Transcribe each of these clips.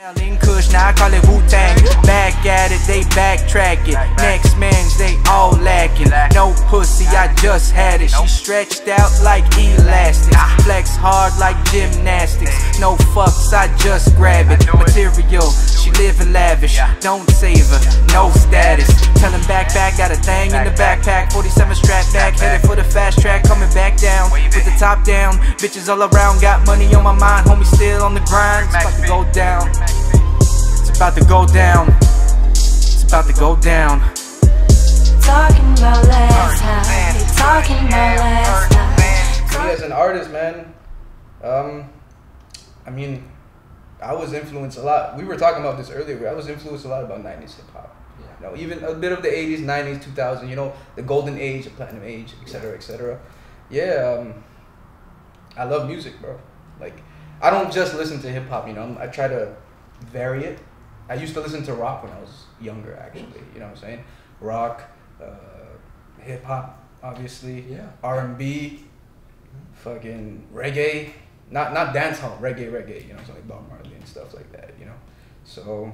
In Kush, now I call it Wu-Tang. Back at it, they backtrack it. Next man's, they all lacking. No pussy, I just had it. She stretched out like elastics. Flex hard like gymnastics. No fucks, I just grab it. Material, she living lavish. Don't save her, no status. Tell him back, got a thing in the backpack. 47 strap back, headed for the fast track. Coming back down, with the top down. Bitches all around, got money on my mind. Homie still on the grind, it's about to go down. It's about to go down. It's about to go down. Talking about last night. Talking about last night. Me as an artist, man, I mean, I was influenced a lot. We were talking about this earlier. I was influenced a lot about 90s hip hop. You know, even a bit of the 80s, 90s, 2000. You know, the golden age, the platinum age, etc., etc. Yeah, I love music, bro. Like, I don't just listen to hip hop. You know, I try to vary it. I used to listen to rock when I was younger, actually. You know what I'm saying? Rock, hip hop, obviously. Yeah. R&B, fucking reggae. Not dancehall, reggae. You know, so like Bob Marley and stuff like that. You know, so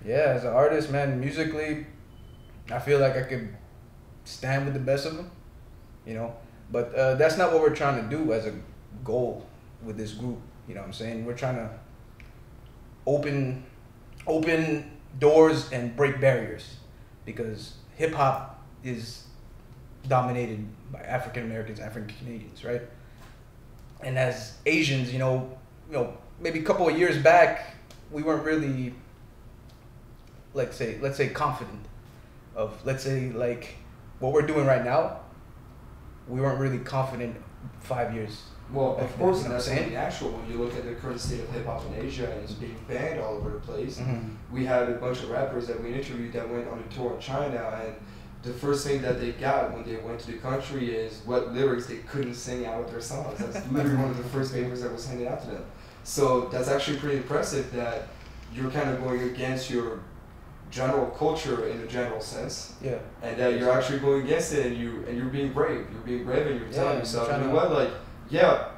yeah, as an artist, man, musically, I feel like I could stand with the best of them. You know, but that's not what we're trying to do as a goal with this group. You know what I'm saying? We're trying to open doors and break barriers, because hip hop is dominated by African Americans, African Canadians, right? And as Asians, you know, maybe a couple of years back, we weren't really, let's say confident of, let's say, like what we're doing right now. We weren't really confident 5 years. Well, of course, and that's saying? only natural when you look at the current state of hip hop in Asia, and it's being banned all over the place. Mm-hmm. We had a bunch of rappers that we interviewed that went on a tour in China, and the first thing that they got when they went to the country is what lyrics they couldn't sing out of their songs. That's literally one of the first papers that was handed out to them. So that's actually pretty impressive that you're kind of going against your general culture in a general sense. Yeah. And that you're actually going against it, and you're being brave. You're being brave, and you're telling yourself, you know what, like, yeah,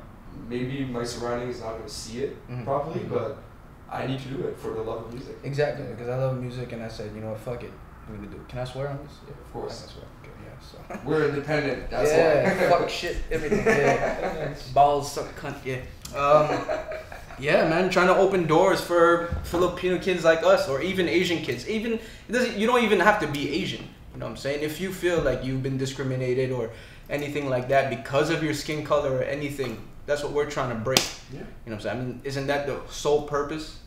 maybe my surroundings is not going to see it properly, but I need to do it for the love of music. Exactly, because I love music, and I said, you know what, fuck it, I'm gonna do it. Can I swear on this? Yeah, Of course. I can swear. Okay, yeah. So. We're independent. That's why. Fuck shit, everything. Yeah. Balls, suck, cunt. Yeah. Yeah, man, trying to open doors for Filipino kids like us, or even Asian kids. Even you don't even have to be Asian. You know what I'm saying? If you feel like you've been discriminated or anything like that because of your skin color or anything, that's what we're trying to break. Yeah. You know what I'm saying? I mean, isn't that the sole purpose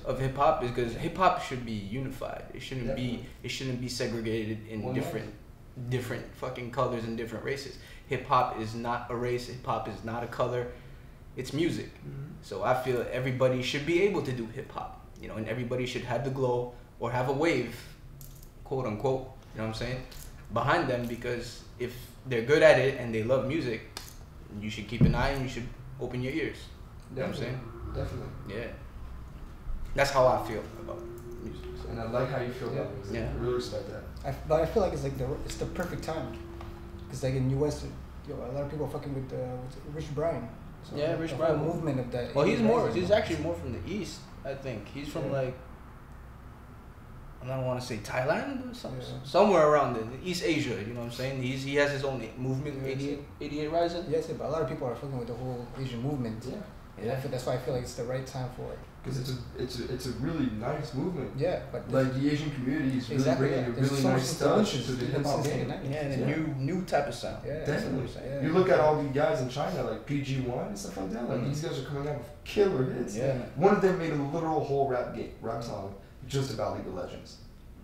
of hip hop? Is because hip hop should be unified. It shouldn't be segregated in different fucking colors and different races. Hip hop is not a race. Hip hop is not a color. It's music. So I feel everybody should be able to do hip hop. You know, and everybody should have the glow or have a wave, quote unquote. You know what I'm saying? Behind them, because if they're good at it and they love music, you should keep an eye and you should open your ears. You know what I'm saying? Definitely. Yeah. That's how I feel about music. So. And I like how you feel about music. Yeah. I really respect that. But I feel like it's like it's the perfect time, because like in US, a lot of people are fucking with Rich Brian. So Yeah, the Rich whole Brian. movement of that. Well, he's actually more from the east, I think. He's from like, I don't want to say Thailand or something, somewhere around there, East Asia. You know what I'm saying? He has his own movement, 88 Rising. Yes, but a lot of people are fucking with the whole Asian movement. Yeah. Yeah. That's why I feel like it's the right time for it. Because it's a really nice movement. Yeah, but Like the Asian community is really bringing a There's really so much nice touch influences to the hip hop since the game. 90s. Yeah, and a new type of sound. Yeah, Definitely. yeah. You look at all the guys in China, like PG1 and stuff like that. Like these guys are coming out with killer hits. Yeah. One of them made a literal whole rap song just about League of Legends.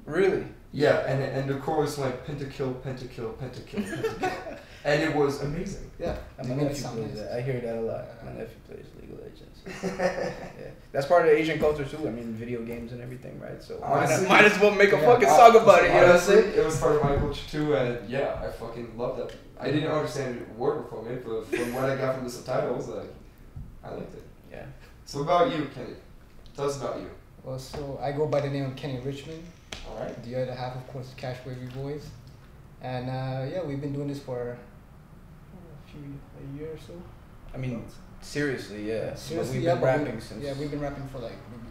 Really? Yeah, and the chorus went pentakill, pentakill, pentakill, pentakill, and it was amazing. Yeah, My they made it nephew sound plays nice. that. I hear that a lot. My nephew plays League of Legends. Yeah, that's part of the Asian culture too. I mean, video games and everything, right? So Honestly, might as well make a yeah, fucking song about it. You know what I'm Honestly, saying? it was part of my culture too, and yeah, I fucking love that. I didn't understand a word from it, but from what I got from the subtitles, like, I liked it. Yeah. So about you, Kenny. Tell us about you. Well, so I go by the name of Kenny Richmond. All right. The other half, of course, Cash Wavy Boys. And yeah, we've been doing this for a year or so. I mean, seriously, yeah. Seriously, but we've yeah, been but rapping since. Yeah, we've been rapping for like maybe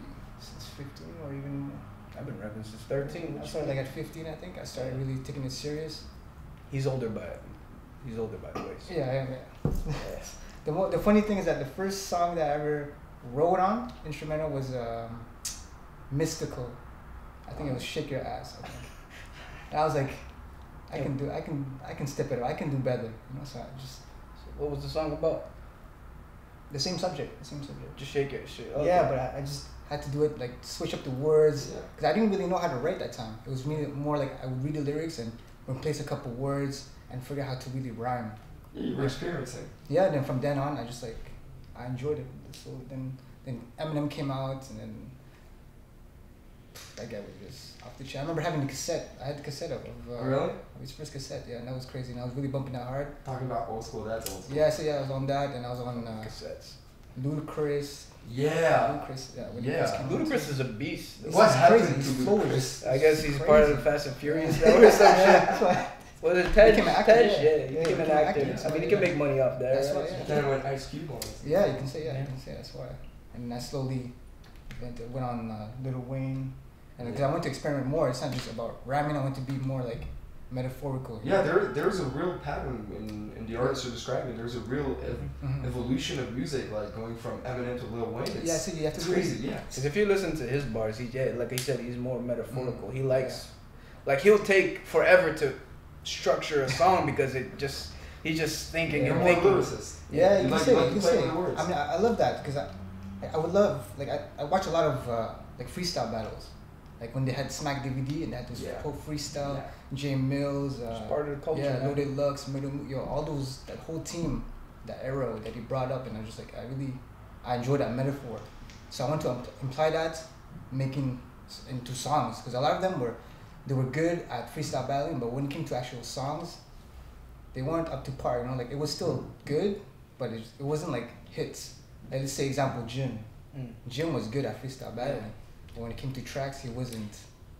15 or even more. I've been rapping since 13. I started like at 15, I think. I started really taking it serious. He's older by the way. So. Yeah. The funny thing is that the first song that I ever wrote on instrumental was Mystical. I think it was Shake Your Ass. I think. And I was like, I can step it up. I can do better. You know, so I just. So what was the song about? The same subject. Just shake it, shit. Okay. Yeah, but I just had to do it like switch up the words because I didn't really know how to write that time. It was more like I would read the lyrics and replace a couple words and figure out how to really rhyme. You were experiencing. Yeah, then from then on, I enjoyed it. So then Eminem came out, and then that guy was just off the chain. I remember having the cassette. I had the cassette of really? His first cassette. Yeah, and that was crazy. And I was really bumping that hard. Talking about old school, that's old school. Yeah, so I was on that, and I was on cassettes. Ludacris. Yeah. Ludacris. Yeah. Ludacris is a beast. What happened crazy. to His flow is Ludacris? just. I guess he's crazy. part of the Fast and Furious now or some shit. That's why. Was it Tej? became an actor, Tej? yeah. He Yeah, became an actor. I mean, he can make money off there. That's right? why, yeah. Then when Ice Cube on. Yeah, you can say you can say that's why. And I slowly went on Lil Wayne, and because I went to experiment more. It's not just about rhyming. I want to be more like metaphorical. Yeah, there's a real pattern in the artists you're describing. There's a real evolution of music, like going from Eminem to Lil Wayne. Yeah, so you have to it's really, crazy. Yeah. Because if you listen to his bars, like I said, he's more metaphorical. He likes, like he'll take forever to structure a song because he's just thinking You're and more thinking. lyricist. Yeah, you like can say, to you can play say. with the words. I mean, I love that because I would love like I watch a lot of like freestyle battles, like when they had Smack DVD and they had this whole freestyle. Jay Mills, It's part of the culture. yeah, man. Loaded Lux, all those, that whole team, that era that he brought up, and I was just like, I enjoy that metaphor. So I want to imply that, making into songs, because a lot of them were good at freestyle battling, but when it came to actual songs, they weren't up to par. You know, like it was still good, but it wasn't like hits. Like, let's say example Jim. Jim was good at freestyle battling, but when it came to tracks, he wasn't.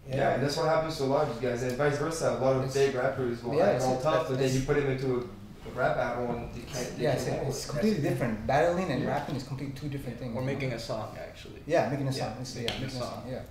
Yeah, and that's what happens to a lot of these guys, and vice versa. A lot of big rappers will act all tough, but then you put them into a rap battle and they can't. It's completely different. Battling and rapping is completely two different things. Or making a song, actually. Yeah, making a song. Making a song. Yeah.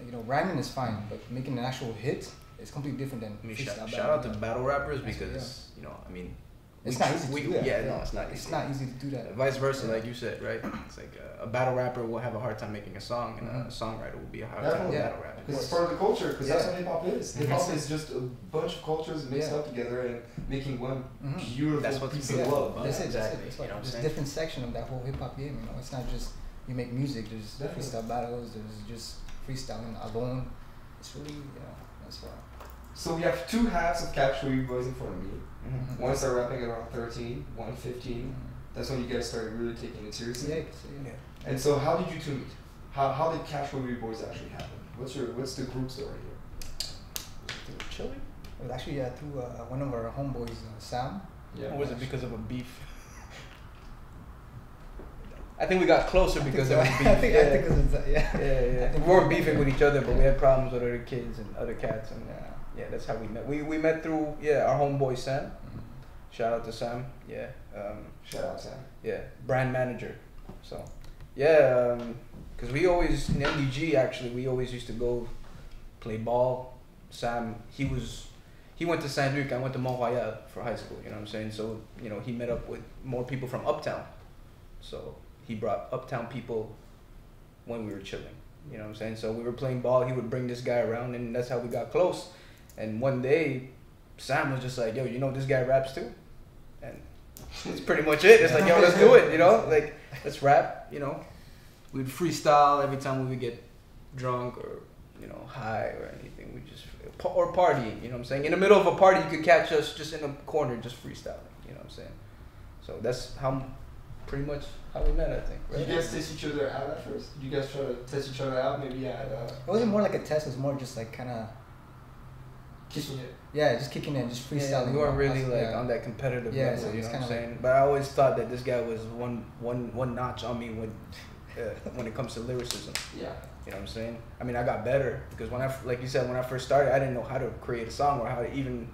You know, rhyming is fine, but making an actual hit is completely different than freestyle Shout out to battle rappers because you know, I mean, it's not easy to do that. Yeah, no, it's not easy. It's not easy to do that. Vice versa, like you said, right? It's like a battle rapper will have a hard time making a song, and a songwriter will be a hard time with battle rapping. Because it's part of the culture, because that's what hip hop is. Hip hop is just a bunch of cultures mixed up together and making one beautiful piece of love. That's it. Exactly. It's You know what I'm just saying? different section of that whole hip hop game. You know, it's not just you make music. There's freestyle battles. There's just freestyling alone. It's really, that's why. So we have two halves of Capture You Boys in front of me. One started rapping at around 13, one 15. That's when you guys started really taking it seriously. Yeah, you can say, yeah. And so how did you two meet? How did Capture You Boys actually happen? What's the group story here? Chilling? It was actually through one of our homeboys, Sam. Yeah. Or was it because of a beef? I think we got closer because of a beef. I think it was, Yeah. We weren't beefing with each other, but we had problems with other kids and other cats, and that's how we met. We met through our homeboy Sam. Shout out to Sam. Yeah. Shout out Sam. Yeah, brand manager. So, because we always in MDG actually we always used to go play ball. Sam he went to Saint Luc. I went to Mont Royal for high school. You know what I'm saying? So he met up with more people from Uptown. So he brought Uptown people when we were chilling. You know what I'm saying? So we were playing ball. He would bring this guy around, and that's how we got close. And one day, Sam was just like, "Yo, this guy raps too," and that's pretty much it. It's like, "Yo, let's do it," like let's rap. We'd freestyle every time we would get drunk or high or anything. We just or partying. You know what I'm saying? In the middle of a party, you could catch us just in a corner, just freestyling. You know what I'm saying? So that's pretty much how we met, I think. Right? Did you guys test each other out at first? Did you guys try to test each other out? Maybe at It wasn't more like a test. It was more just like kind of. kicking it. Yeah, just kicking it, just freestyling. We weren't really on that competitive level, so you know what I'm kinda saying? But I always thought that this guy was one notch on me when it comes to lyricism. Yeah. You know what I'm saying? I mean, I got better because like you said, when I first started, I didn't know how to create a song or how to even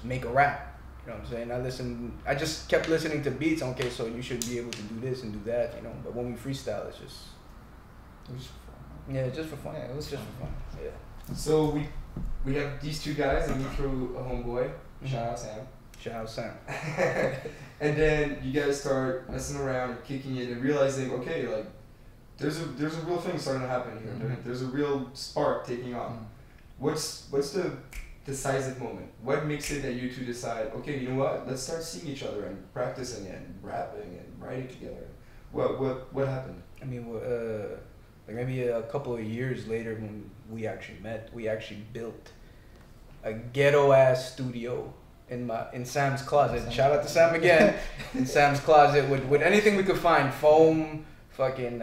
make a rap. You know what I'm saying? I just kept listening to beats. Okay, so you should be able to do this and do that, But when we freestyle, it's just. Yeah, just for fun. Yeah, it was just fun. for fun. Yeah. So we have these two guys, and we threw a homeboy. Mhm. Shout out Sam. Shout out Sam. And then you guys start messing around, kicking it, and realizing, okay, like there's a real thing starting to happen here. Mhm. There's a real spark taking off. Mm. What's the decisive moment? What makes it that you two decide, okay, you know what? Let's start seeing each other and practicing and rapping and writing together. What happened? I mean, like maybe a couple of years later when we actually met, we actually built a ghetto ass studio in Sam's closet. Sam's Shout out to Sam again. In Sam's closet with anything we could find, foam, fucking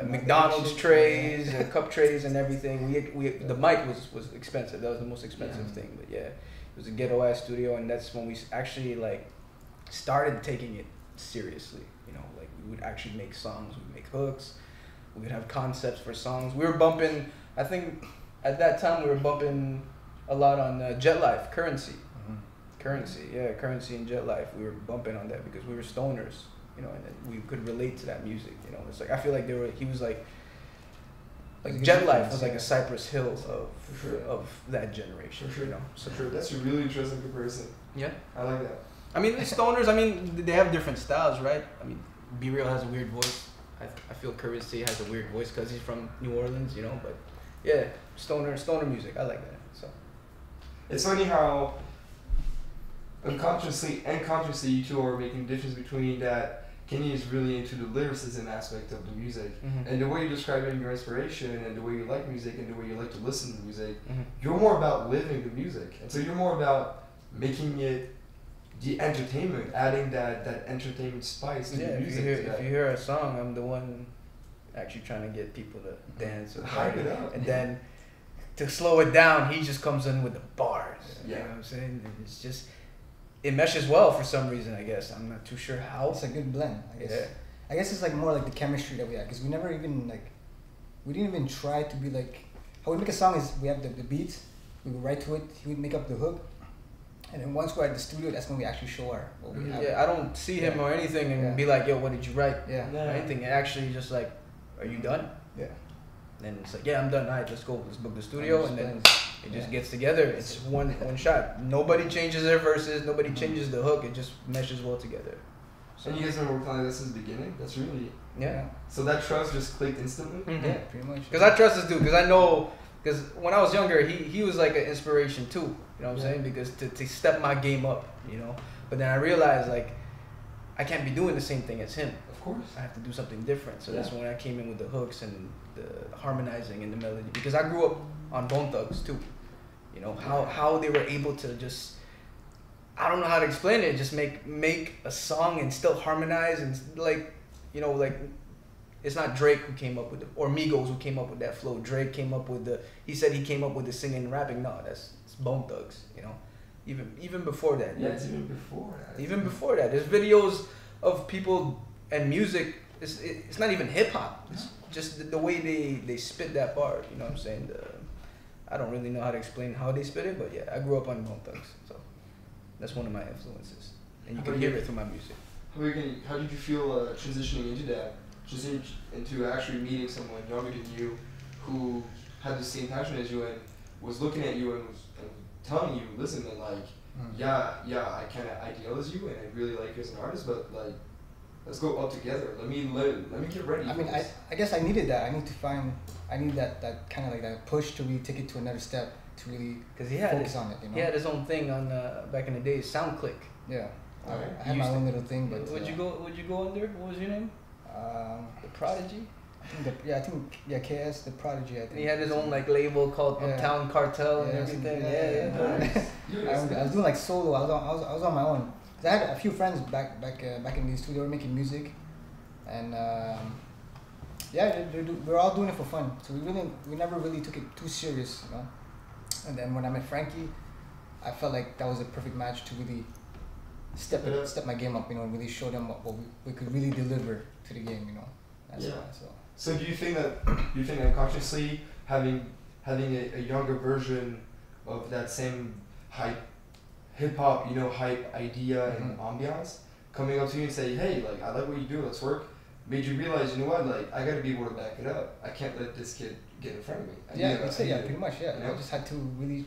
McDonald's trays, cup trays, and everything. We the mic was expensive. That was the most expensive thing. But yeah, it was a ghetto ass studio, and that's when we actually like started taking it seriously. You know, like we would actually make songs, we'd make hooks, we would have concepts for songs. We were bumping. I think at that time we were bumping a lot on Jet Life, Currency. Currency and Jet Life. We were bumping on that because we were stoners, you know, and then we could relate to that music, you know. It's like I feel like he was like Jet Life was like a Cypress Hill of that generation, For sure. you know. So For sure, that's a really interesting comparison. yeah, I like that. I mean the stoners. I mean they have different styles, right? I mean Be Real has a weird voice. I feel Currency has a weird voice because he's from New Orleans, you know. But yeah, stoner music. I like that. So It's funny how unconsciously and consciously you two are making difference between that. Kenny is really into the lyricism aspect of the music, Mhm. and the way you're describing your inspiration and the way you like music and the way you like to listen to music. Mhm. You're more about living the music, and so you're more about making it the entertainment, adding that entertainment spice to yeah, the if music. you hear a song, I'm the one actually trying to get people to dance or Hype party. it up. And then to slow it down, he just comes in with the bars. You Yeah. know what I'm saying? And it's just, it meshes well for some reason, I guess. I'm not too sure how. It's a good blend, I guess. Yeah. I guess it's like more like the chemistry that we had, because we never even we didn't even try to be like, how we make a song is we have the beat, we would write to it, he would make up the hook, and then once we're at the studio, that's when we actually show what we have. Yeah, I don't see him Yeah. or anything and Yeah. be like, yo, what did you write? Yeah. Yeah. Or anything. It actually just like, are you done? Yeah. Then it's like, yeah, I'm done. All right, let's go. Let's book the studio. And then it just Yeah. gets together. It's one shot. Nobody changes their verses. Nobody changes the hook. It just meshes well together. So, And you guys have been working on this since the beginning. That's really yeah. so that trust just clicked instantly. Yeah, pretty much. Because I trust this dude. Because I know. Because when I was younger, he was like an inspiration too. You know what I'm Yeah. saying? Because to step my game up, you know. But then I realized like, I can't be doing the same thing as him. Of course. I have to do something different. So that's Yeah. when I came in with the hooks and the harmonizing and the melody. Because I grew up on Bone Thugs too. You know, how they were able to just, I don't know how to explain it, just make a song and still harmonize and like, you know, like, it's not Drake who came up with it, or Migos who came up with that flow. Drake came up with he said he came up with the singing and rapping. No, it's Bone Thugs, you know. Even before that. Yeah, it's even before that. Even before that, there's videos of people and music. It's not even hip hop. It's just the way they spit that bar. You know what I'm saying? I don't really know how to explain how they spit it, but yeah, I grew up on Bone Thugs, so that's one of my influences, and you can hear it through my music. How did you feel transitioning into that? Just into actually meeting someone younger than you, who had the same passion as you and was looking at you and was telling you, listen, man, like, yeah, I kind of idealize you and I really like you as an artist, but like, let's go up together. Let me get ready. I mean, I guess I needed that. I need that kind of like that push to really take it to another step, to really Because he had focus on it, you know? he had his own thing on back in the days, SoundClick. Yeah. Alright. I had my own little thing, but Would you go under? What was your name? The Prodigy. I think KS the Prodigy. I think And he had his own like label called Yeah. Uptown Cartel and Yeah, everything. I was doing like solo. I was on my own. 'Cause I had a few friends back in the studio making music, and we're all doing it for fun. So we never really took it too serious, you know. And then when I met Frankie, I felt like that was a perfect match to really step my game up, you know, and really show them what we could really deliver to the game, you know. That's Yeah. why. So do you think that unconsciously having a younger version of that same hype, hip hop, hype idea and ambiance, coming up to you and say, hey, like I like what you do, let's work, made you realize, you know what, like I gotta be able to back it up. I can't let this kid get in front of me. Pretty much, yeah. You know? I just had to really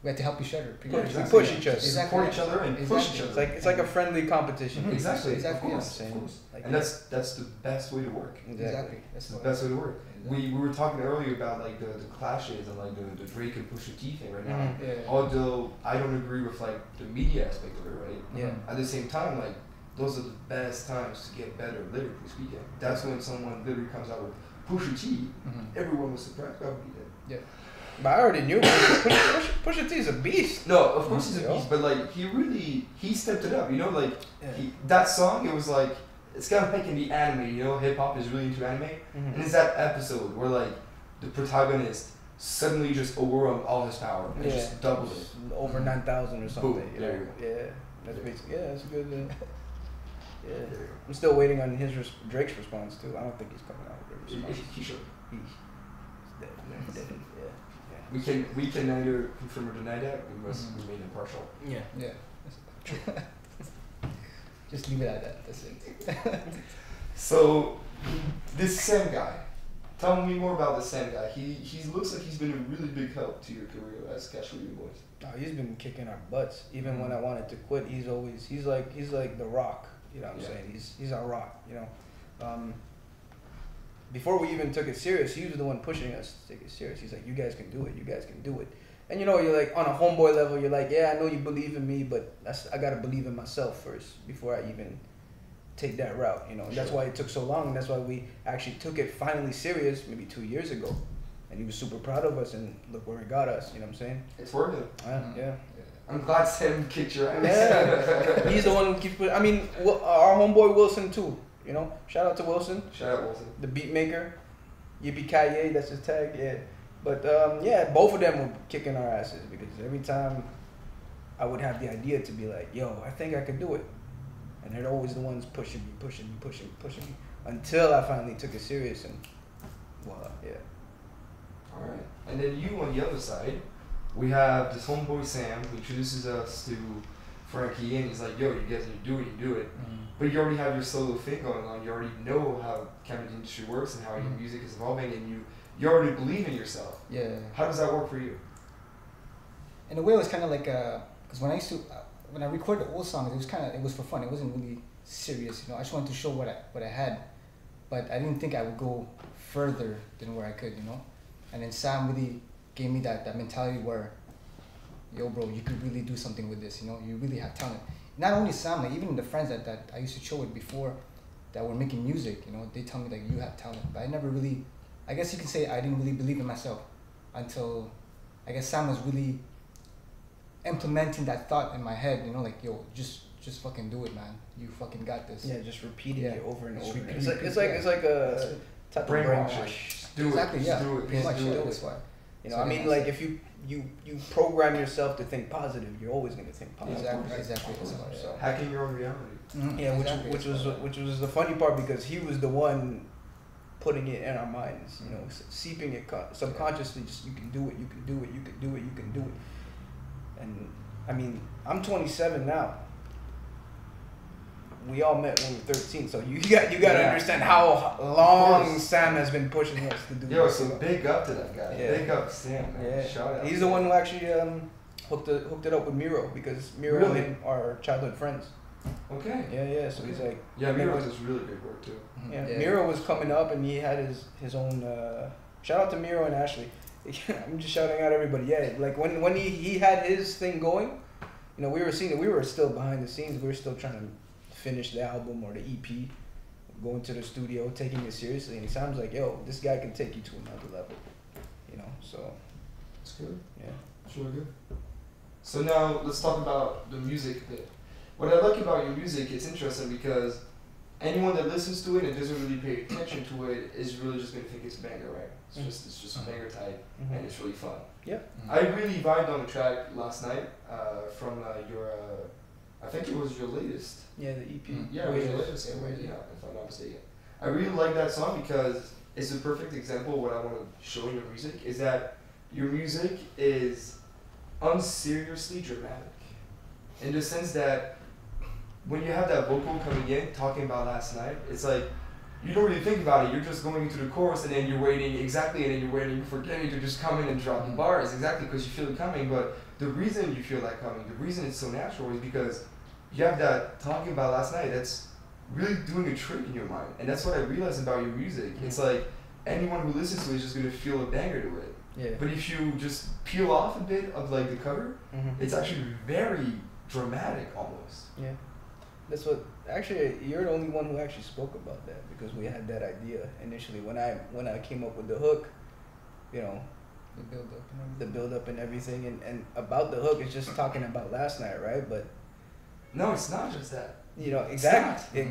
we had to help each other. Yeah, Exactly. we push each other. Exactly. Support each other and push each Exactly. other. It's like a friendly competition. Mhm. Exactly. Exactly, Of course. yeah. Of course. Like, And that's the best way to work. Exactly. That's It's the what best way to work. Exactly. We were talking earlier about like the clashes and like the Drake and Pusha T thing right now. Mhm. Yeah. Although I don't agree with like the media aspect of it, right? Yeah. At the same time, like those are the best times to get better lyrically speaking. That's when someone literally comes out with Pusha T. Mhm. Everyone was surprised. That would be it. Yeah. But I already knew. Pusha T is a beast. No, of course he's a Yeah. beast, but like he stepped it up. You know, like Yeah. that song. It was like it's kind of like in the anime. You know, hip hop is really into anime, Mhm. and it's that episode where like the protagonist suddenly just overwhelmed all his power and just doubled it. Over 9,000 or something. Boom, you there know? you go. Yeah, that's basically. Yeah, that's good. Yeah, There you I'm still waiting on Drake's response too. I don't think he's coming out with a go. response. He should. He's dead. He's dead. We can neither confirm or deny that. We must Mhm. remain impartial. Yeah. Yeah. Just leave it at that. That's it. So this Sam guy, tell me more about this Sam guy. He looks like he's been a really big help to your career as Casual Boys. Oh, he's been kicking our butts. Even when I wanted to quit, he's like the Rock. You know what I'm Yeah. saying? He's our Rock. You know. Before we even took it serious, he was the one pushing us to take it serious. He's like, "You guys can do it. You guys can do it." And you know, you're like on a homeboy level. You're like, "Yeah, I know you believe in me, but I gotta believe in myself first before I even take that route." You know, and that's Sure. why it took so long. And that's why we actually took it finally serious maybe 2 years ago. And he was super proud of us, and look where it got us. You know what I'm saying? It's working. Yeah. I'm glad Sam kicked your ass. Yeah, he's the one who keeps. I mean, our homeboy Wilson too. You know, shout out to Wilson, Shout out Wilson. the beat maker. Yippee Kaye, that's his tag. Yeah, but yeah, both of them were kicking our asses because every time I would have the idea to be like, "Yo, I think I could do it," and they're always the ones pushing me until I finally took it serious and voila, yeah. All right. And then you on the other side, we have this homeboy Sam who introduces us to Frankie, and he's like, "Yo, you guys need to do it. You do it." But you already have your solo thing going on. You already know how camera industry works and how your music is evolving, and you already believe in yourself. Yeah. How does that work for you? In a way, it was kind of like because when I used to when I recorded old songs, it was for fun. It wasn't really serious, you know. I just wanted to show what I had, but I didn't think I would go further than where I could, you know. And then Sam really gave me that mentality where, yo, bro, you could really do something with this, you know. You really have talent. Not only Sam, like even the friends that I used to show with before, that were making music, you know, they tell me like you have talent, but I never really, I guess you can say I didn't really believe in myself until, I guess Sam was really implementing that thought in my head, you know, like, yo, just fucking do it, man. You fucking got this. Yeah, just repeating Yeah. it over and Just over. repeat, It's like repeat, it's like That's a it. type of Brainwash. brainwash. Just do Exactly, it. yeah. Just do it. Pretty Just much, do yeah, it. that's why. You know, So I mean, that's like it. if you program yourself to think positive, you're always gonna think positive. Exactly. That's why. So, Hacking your own reality. yeah, Exactly, which that's why. was the funny part because he was the one putting it in our minds, you know, seeping it subconsciously. Just you can do it, you can do it, you can do it, you can do it. And I mean, I'm 27 now. We all met when we were 13, so you got to Yeah. understand how long course. Sam has been pushing us to do Yo, this. so big up to that guy. Yeah. Big up Sam, man. Yeah, Shout out. he's the one who actually hooked it up with Miro because Miro Really? and him are childhood friends. Okay. Yeah. So he's like, Yeah, and then Miro when- does really good work too. Yeah, Miro was coming up and he had his own. Shout out to Miro and Ashley. I'm just shouting out everybody. Yeah, like when he had his thing going, you know, we were seeing it. We were still behind the scenes. We were still trying to finish the album or the EP, going to the studio, taking it seriously. And he sounds like, yo, this guy can take you to another level. You know, so It's good. yeah. It's really good. So now let's talk about the music bit. What I like about your music, it's interesting because anyone that listens to it and doesn't really pay attention to it is really just gonna think it's a banger, right? It's just a banger type, and it's really fun. Yeah. I really vibed on the track last night from your, I think it was your latest. Yeah, the EP. Yeah, it was your latest. Yeah, if I'm not mistaken. I really like that song because it's a perfect example of what I want to show in your music. Is that your music is unseriously dramatic, in the sense that when you have that vocal coming in, talking about last night, it's like, you don't really think about it. You're just going into the chorus, and then you're waiting exactly, and then you're waiting for Kenny to just come in and drop the bars exactly because you feel it coming. But the reason you feel that coming, the reason it's so natural, is because you have that talking about last night. That's really doing a trick in your mind, and that's what I realized about your music. It's like anyone who listens to it is just gonna feel a banger to it. Yeah. But if you just peel off a bit of like the cover, it's actually very dramatic almost. Yeah. That's what. Actually, you're the only one who actually spoke about that because we had that idea initially when I came up with the hook, you know, the build up and everything, and about the hook, it's just talking about last night, right? But no, it's not just that. You know, exactly. You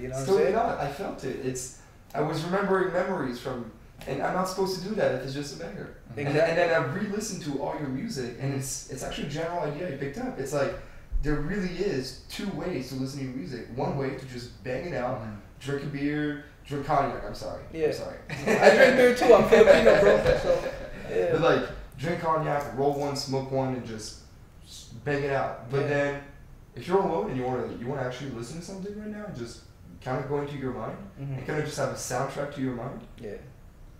know what I'm saying? Not. I felt it. I was remembering memories from, and I'm not supposed to do that if it's just a banger. Exactly. And then I re-listened to all your music, and it's actually a general idea you picked up. It's like, there really is two ways to listen to your music. One way to just bang it out, drink a beer, drink cognac. I'm sorry. I drink beer too. I'm Filipino, bro. So, yeah. But like, drink cognac, roll one, smoke one, and just bang it out. But then, if you're alone and you want to actually listen to something right now, and just kind of go into your mind, and kind of just have a soundtrack to your mind. Yeah.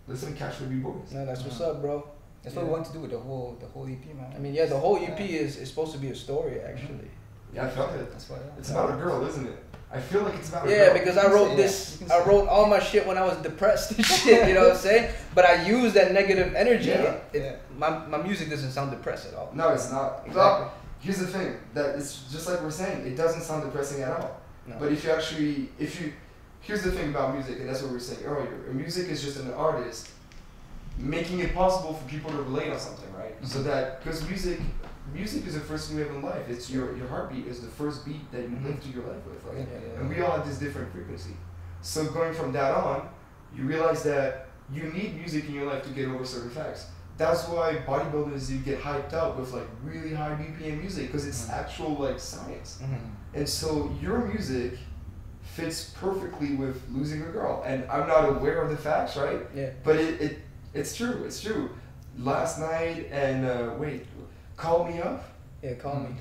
Listen to Catch the Boys. No, that's what's up, bro. That's what we want to do with the whole EP, man. I mean, the whole EP is supposed to be a story, actually. Yeah, I felt it. That's why. It's about a girl, isn't it? I feel like it's about a girl. Yeah, because I wrote this. I wrote all my shit when I was depressed and shit. You know what I'm saying? But I use that negative energy. My music doesn't sound depressed at all. No, it's not. Exactly. Well, here's the thing. That it's just like we're saying. It doesn't sound depressing at all. No. But here's the thing about music, and that's what we were saying earlier. Music is just an artist making it possible for people to relate on something, right? So that, because music is the first thing you have in life. It's your heartbeat is the first beat that you live through your life with, right? And we all have this different frequency. So going from that on, you realize that you need music in your life to get over certain facts. That's why bodybuilders, you get hyped up with like really high BPM music, because it's actual like science. And so your music fits perfectly with losing a girl. And I'm not aware of the facts, right? Yeah. But it's true. It's true. Last night and Call Me Up? Yeah, Call Me.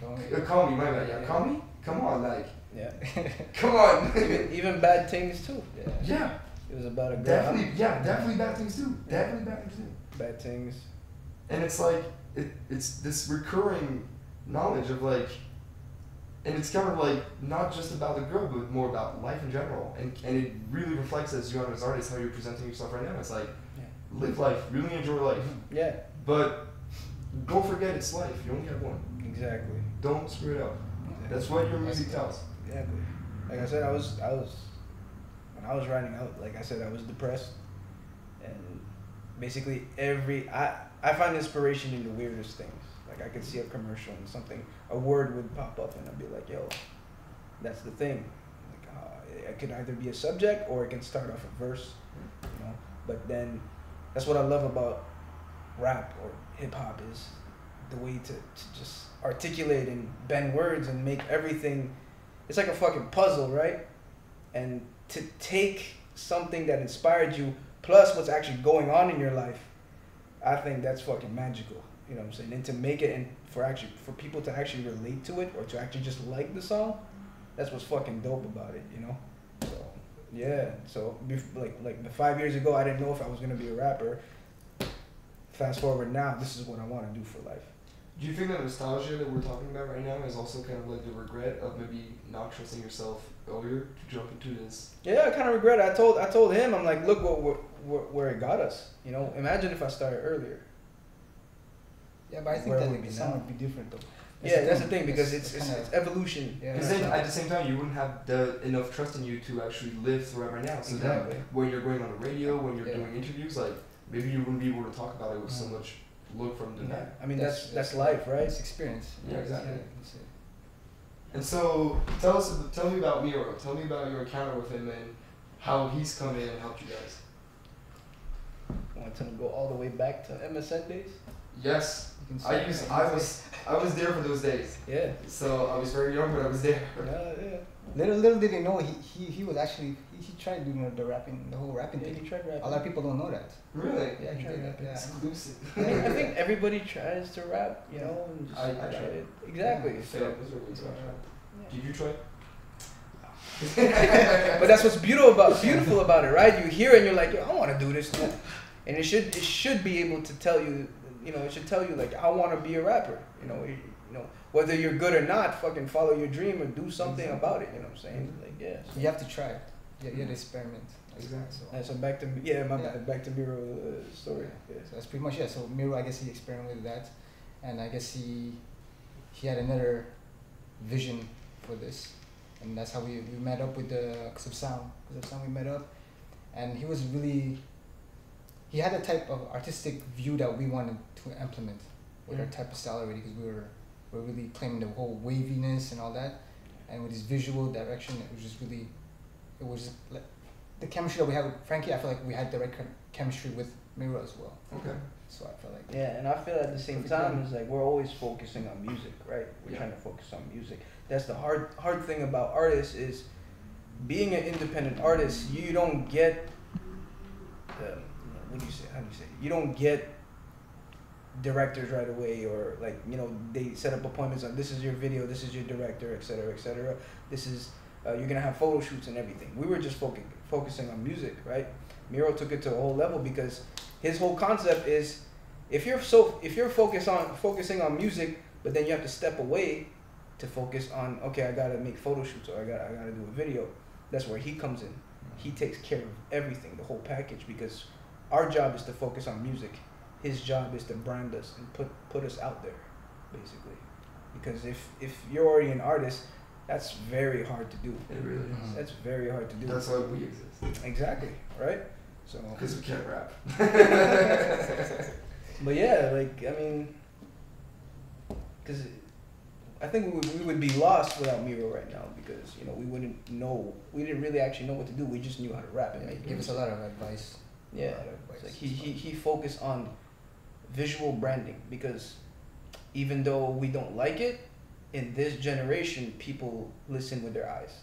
Call Me, my bad. Yeah, Call Me? Come on, like. Yeah. Come on. even Bad Things too. Yeah. It was about a girl. Definitely Bad Things too. Definitely Bad Things too. Bad Things. And it's like, it's this recurring knowledge of like, and it's kind of like not just about the girl, but more about life in general. And it really reflects as you as an artist how you're presenting yourself right now. It's like, live life, really enjoy life. Yeah. But don't forget it's life. You only have one. Exactly. Don't screw it up. That's what your music tells. Exactly. Like I said, I was when I was writing out, like I said, I was depressed, and basically I find inspiration in the weirdest things. Like I could see a commercial and a word would pop up, and I'd be like, yo, that's the thing. Like it could either be a subject or it can start off a verse, you know. But then that's what I love about rap or hip hop is the way to just articulate and bend words and make everything. It's like a fucking puzzle, right? And to take something that inspired you plus what's actually going on in your life, I think that's fucking magical. You know what I'm saying? And to make it, and for people to actually relate to it or to actually just like the song, that's what's fucking dope about it, you know? So yeah. So like 5 years ago, I didn't know if I was gonna be a rapper. Fast forward now, this is what I want to do for life. Do you think that nostalgia that we're talking about right now is also kind of like the regret of maybe not trusting yourself earlier to jump into this? Yeah, I kind of regret it. I told him, I'm like, look where it got us. You know, imagine if I started earlier. Yeah, but I think that the sound would be different though. That's the thing because it's evolution. Because then at the same time you wouldn't have enough trust in you to actually live through it right now. So exactly. Then when you're going on the radio, when you're doing interviews, like maybe you wouldn't be able to talk about it with so much look from the back. I mean that's life, right? It's experience. Yeah, exactly. And so tell me about Miro. Tell me about your encounter with him and how he's come in and helped you guys. Want to go all the way back to MSN days? Yes. I was there for those days. Yeah. So I was very young, but I was there. Yeah. Little did he know he was actually he tried doing the whole rapping thing. He tried rapping. A lot of people don't know that. Really? Yeah, he tried rapping. Yeah. Exclusive. I think everybody tries to rap, you know. And just I tried it. Exactly. Failed. Did you try? But that's what's beautiful about it, right? You hear it and you're like, yo, I want to do this too. And it should be able to tell you, you know, it should tell you like, I want to be a rapper. You know, whether you're good or not, fucking follow your dream or do something about it. You know what I'm saying? Like, yeah. So. You have to try. You have to experiment. Exactly. So, And so back to bad. Back to Miro story. Yeah. so that's pretty much it. So Miro, I guess he experimented with that, and I guess he had another vision for this, and that's how we met up with the Cause of Sound. We met up, and he had a type of artistic view that we wanted to implement with our type of style already, because we were really claiming the whole waviness and all that, and with his visual direction, it was just like the chemistry that we had with Frankie. I feel like we had the right chemistry with Miro as well. Okay. So I feel like Yeah, and I feel at the same time it's like we're always focusing on music, right? We're trying to focus on music. That's the hard thing about artists is being an independent artist. You don't get what do you say? How do you say? You don't get directors right away, or like, you know, they set up appointments on this is your video, this is your director, etc., etc. This is you're gonna have photo shoots and everything. We were just focusing on music, right? Miro took it to a whole level because his whole concept is if you're focusing on music, but then you have to step away to focus on, okay, I gotta make photo shoots, or I gotta do a video. That's where he comes in. He takes care of everything, the whole package, because our job is to focus on music. His job is to brand us and put us out there, basically. Because if you're already an artist, that's very hard to do. It really is. That's very hard to do. That's why we exist. Exactly, right? So. Because we can't rap. But yeah, like, I mean, because I think we would be lost without Miro right now, because, you know, we didn't really actually know what to do. We just knew how to rap and make give us music. a lot of advice. Yeah, it's like he focused on visual branding, because even though we don't like it, in this generation, people listen with their eyes.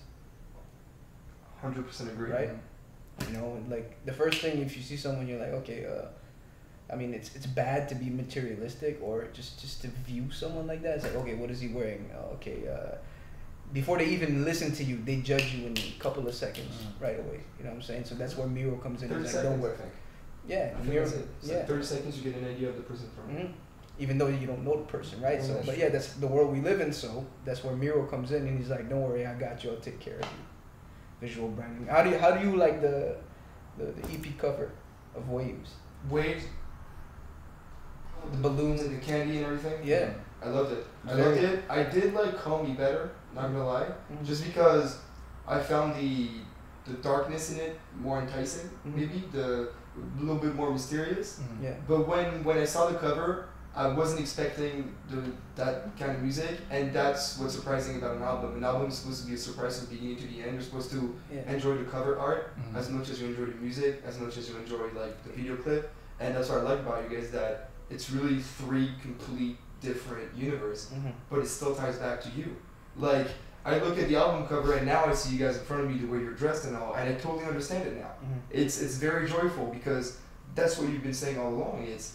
100% agree. Right? You know, like the first thing, if you see someone, you're like, okay, I mean, it's bad to be materialistic or just to view someone like that. It's like, okay, what is he wearing? Before they even listen to you, they judge you in a couple of seconds right away. You know what I'm saying? So that's where Miro comes in. 30 He's seconds, like, don't worry. I think. Yeah, I think Miro. that's it. It's like 30 seconds, you get an idea of the person from. Mm-hmm. Even though you don't know the person, right? Oh, So, that's but yeah, that's the world we live in. So that's where Miro comes in, and he's like, "Don't worry, I got you. I'll take care of you." Visual branding. How do you like the EP cover of Waves? Waves. The balloons and the candy and everything. Yeah. I loved it. I Very- loved it. I did like Call Me Better, not gonna lie. Just because I found the darkness in it more enticing, maybe a little bit more mysterious. Yeah. But when I saw the cover, I wasn't expecting that kind of music, and that's what's surprising about an album. An album is supposed to be a surprise from beginning to the end. You're supposed to enjoy the cover art as much as you enjoy the music, as much as you enjoy like the video clip, and that's what I like about you guys, that it's really three complete different universe, but it still ties back to you. Like, I look at the album cover and now I see you guys in front of me the way you're dressed and all, and I totally understand it now. It's very joyful, because that's what you've been saying all along. It's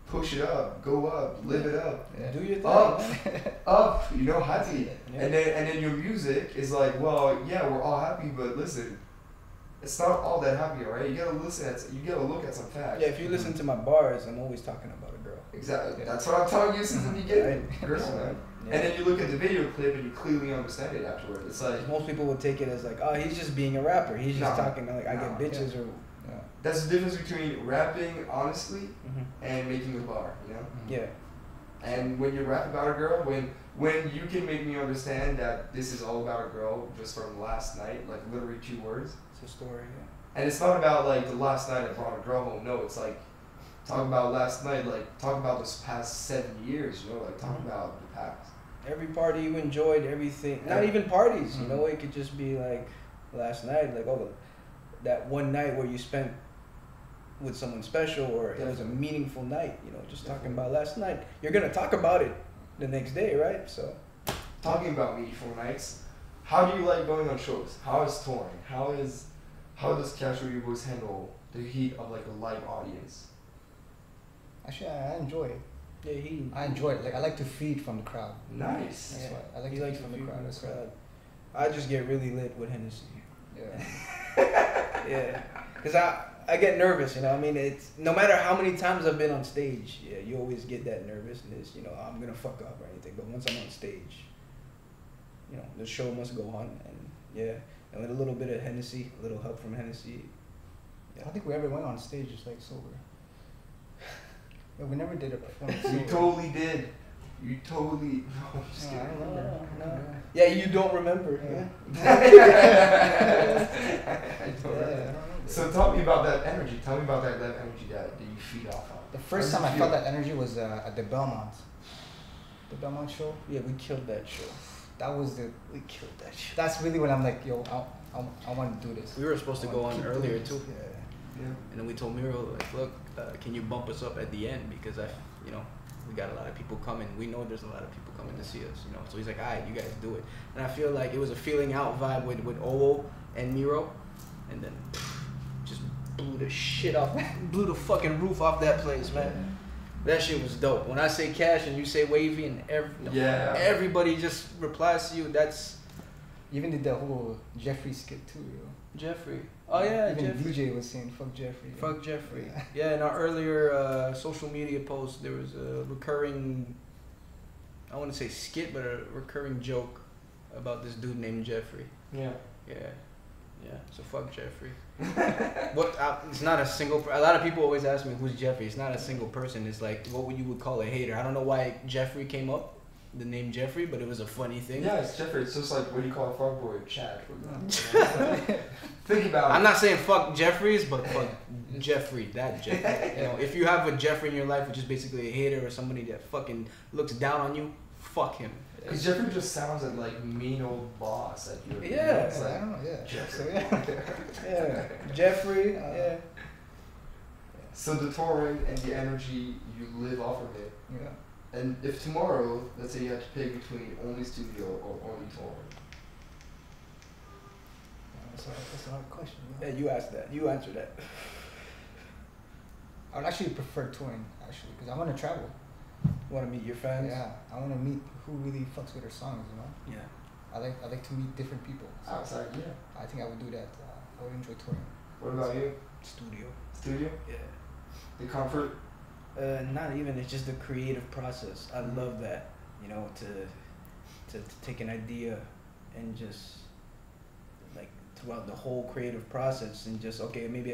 push it up, go up, live it up, Do your thing. up, man. up, you know, happy. Yeah. And then your music is like, well, yeah, we're all happy, but listen, it's not all that happy, alright? You gotta look at some facts. Yeah, if you listen to my bars, I'm always talking about a girl. Exactly. That's what I'm telling you since the beginning. Right. Girl, So, man. yeah. And then you look at the video clip and you clearly understand it afterward. It's like, Most people would take it as like, oh, he's just being a rapper. He's just No. talking like, I get bitches or. that's the difference between rapping honestly and making a bar, you know? Yeah. And when you rap about a girl, when you can make me understand that this is all about a girl just from last night, like literally 2 words. It's a story, And it's not about like the last night I brought a girl home. No, it's like talk about last night, like talk about this past 7 years, you know, like talk about the past. Every party you enjoyed, everything. Not even parties, you know, it could just be like last night, like, oh, that one night where you spent with someone special, or it was a meaningful night, you know, just talking about last night. You're going to talk about it the next day, right? So, Talking about meaningful nights, how do you like going on shows? How is touring? How does Casual You Boys handle the heat of like a live audience? Actually, I enjoy it. yeah, I enjoy it. Like, I like to feed from the crowd. Nice. That's why I like he to likes feed from the feed crowd. That's why. I just get really lit with Hennessy. Yeah. Yeah, cause I get nervous, you know. I mean, it's no matter how many times I've been on stage, yeah, you always get that nervousness, you know. I'm gonna fuck up or anything, but once I'm on stage, you know, the show must go on, and yeah, and with a little bit of Hennessy, a little help from Hennessy. I don't think we ever went on stage just like sober. Yeah, we never did a performance. You sober. totally did. You totally. No, I'm just No, I kidding. don't remember. No. Yeah, you don't remember. Yeah. I don't Yeah, know. I don't know. So tell me about that energy. Tell me about that energy that you feed off of. The first How time does I it felt feel? that energy was at the Belmont. The Belmont show. Yeah, we killed that show. That was the. We killed that show. That's really when I'm like, yo, I want to do this. We were supposed to I go wanna on keep earlier doing this. too. Yeah. Yeah. And then we told Miro, like, look, can you bump us up at the end? Because you know, we got a lot of people coming. We know there's a lot of people coming to see us, you know. So he's like, all right, you guys do it. And I feel like it was a feeling out vibe with Oo and Miro. And then just blew the shit off, blew the fucking roof off that place, man. That shit was dope. When I say Cash and you say Wavy and everybody just replies to you, that's Even did the whole Jeffrey skit too, yo. Jeffrey. Oh yeah, Even Jeffrey. DJ was saying fuck Jeffrey. yo. Fuck Jeffrey. Yeah, in our earlier social media post, there was a recurring, I want to say skit, but a recurring joke about this dude named Jeffrey. Yeah. Yeah. So fuck Jeffrey. It's not a single. A lot of people always ask me who's Jeffrey. It's not a single person. It's like what you would call a hater. I don't know why Jeffrey came up, the name Jeffrey, but it was a funny thing. Yeah, it's Jeffrey. It's just like what do you call a fuckboy? Chad. Think about I'm it. not saying fuck Jeffries, but fuck Jeffrey, that Jeffrey. You know, if you have a Jeffrey in your life, which is basically a hater or somebody that fucking looks down on you, fuck him. Because Jeffrey just sounds like mean old boss at you. Yeah. It's I like, don't know, yeah. Jeffrey. So, yeah. Yeah, Jeffrey. Yeah. So the touring and the energy, you live off of it. Yeah. And if tomorrow, let's say you had to pick between only studio or only touring. That's a hard question. Yeah, you asked that. You answered that. I would actually prefer touring, actually, because I want to travel. Want to meet your fans? Yeah, I want to meet who really fucks with their songs, you know? Yeah. I like to meet different people. So Outside, yeah. I think I would do that. I would enjoy touring. What about you? Studio. Studio? Yeah. The comfort? Not even. It's just the creative process. I love that. You know, to take an idea and just like throughout the whole creative process and just okay, maybe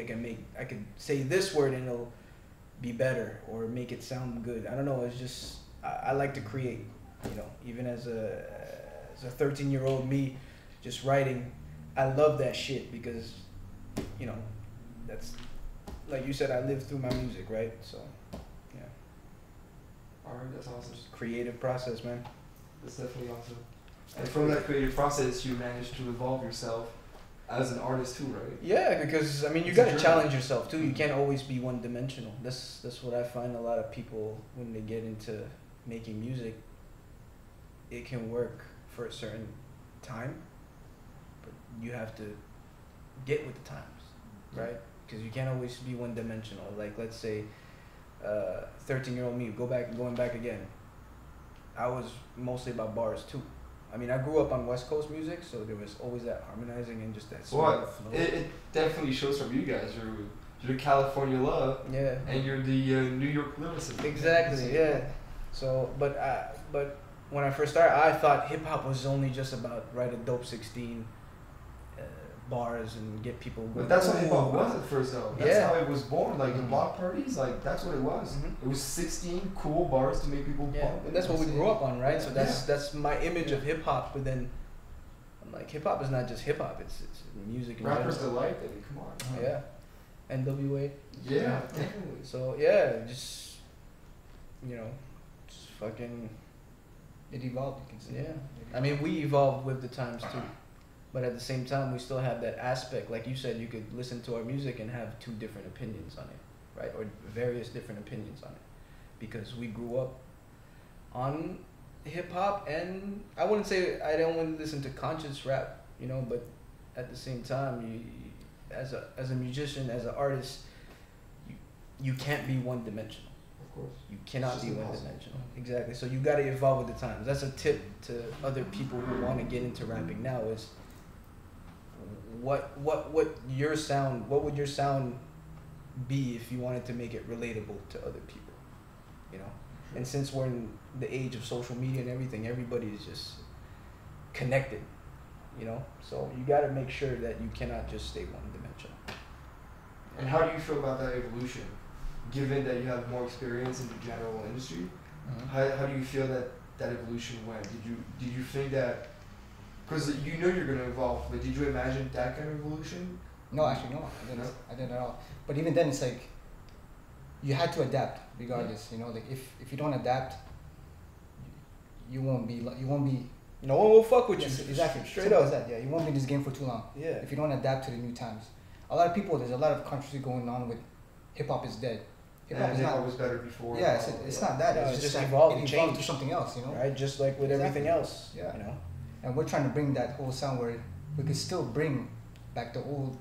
I could say this word and it'll be better or make it sound good. I don't know. It's just I like to create. You know, even as a 13-year-old me, just writing. I love that shit because, you know, that's like you said. I live through my music, right? So, yeah. Alright, that's awesome. Just creative process, man. That's definitely awesome. And from that creative process, you managed to evolve yourself as an artist too, right? Yeah, because I mean, you It's a gotta journey. challenge yourself too. You can't always be one-dimensional. That's what I find a lot of people when they get into making music. It can work for a certain time, but you have to get with the times, right? Because you can't always be one-dimensional. Like let's say, 13-year-old me, going back again. I was mostly about bars too. I mean, I grew up on West Coast music, so there was always that harmonizing and just that smooth Well, flow. it definitely shows from you guys. You're California love, Yeah. and you're the New York lyricist. Exactly. Yeah. So, but when I first started, I thought hip hop was only just about write a dope 16 bars and get people. But that's what hip hop "Ooh." was at first, though. That's Yeah. how it was born. Like the Mhm. block parties, like that's what it was. Mhm. It was 16 cool bars to make people Yeah, pump. and that's what we grew up on, right? So Yeah. that's my image of hip hop. But then I'm like, hip hop is not just hip hop; it's music in Rappers general. delight, baby. Come on. Yeah. NWA. Yeah, definitely. So yeah, just you know, just fucking It evolved, you can say. yeah. I mean, we evolved with the times too, but at the same time, we still have that aspect. Like you said, you could listen to our music and have two different opinions on it, right? Or various different opinions on it, because we grew up on hip hop, and I wouldn't say I don't want to listen to conscious rap, you know, but at the same time, you as a musician, as an artist, you can't be one dimensional. Of course. You cannot It's be just one impossible. dimensional. Exactly. So you got to evolve with the times. That's a tip to other people who want to get into rapping now is what your sound, what would your sound be if you wanted to make it relatable to other people, you know? And since we're in the age of social media and everything, everybody is just connected, you know? So you got to make sure that you cannot just stay one dimensional. And how do you feel about that evolution? Given that you have more experience in the general industry, how do you feel that evolution went? Did you think that, because you know you're going to evolve, but did you imagine that kind of evolution? No, actually, no. I didn't at all. But even then, it's like you had to adapt regardless. You know, like if you don't adapt, you won't be. No one will fuck with Yes, you. exactly. Straight Simple up. as that. Yeah, you won't be in this game for too long. Yeah. If you don't adapt to the new times, a lot of people. There's a lot of controversy going on with hip hop is dead. Hip hop And is hip-hop not. was better before. Yeah, it's not that. No, it's it's just just that evolved, it it evolved to changed. something else. You know. Right? Just like with Exactly. everything else. Yeah. You know? And we're trying to bring that whole sound where we could still bring back the old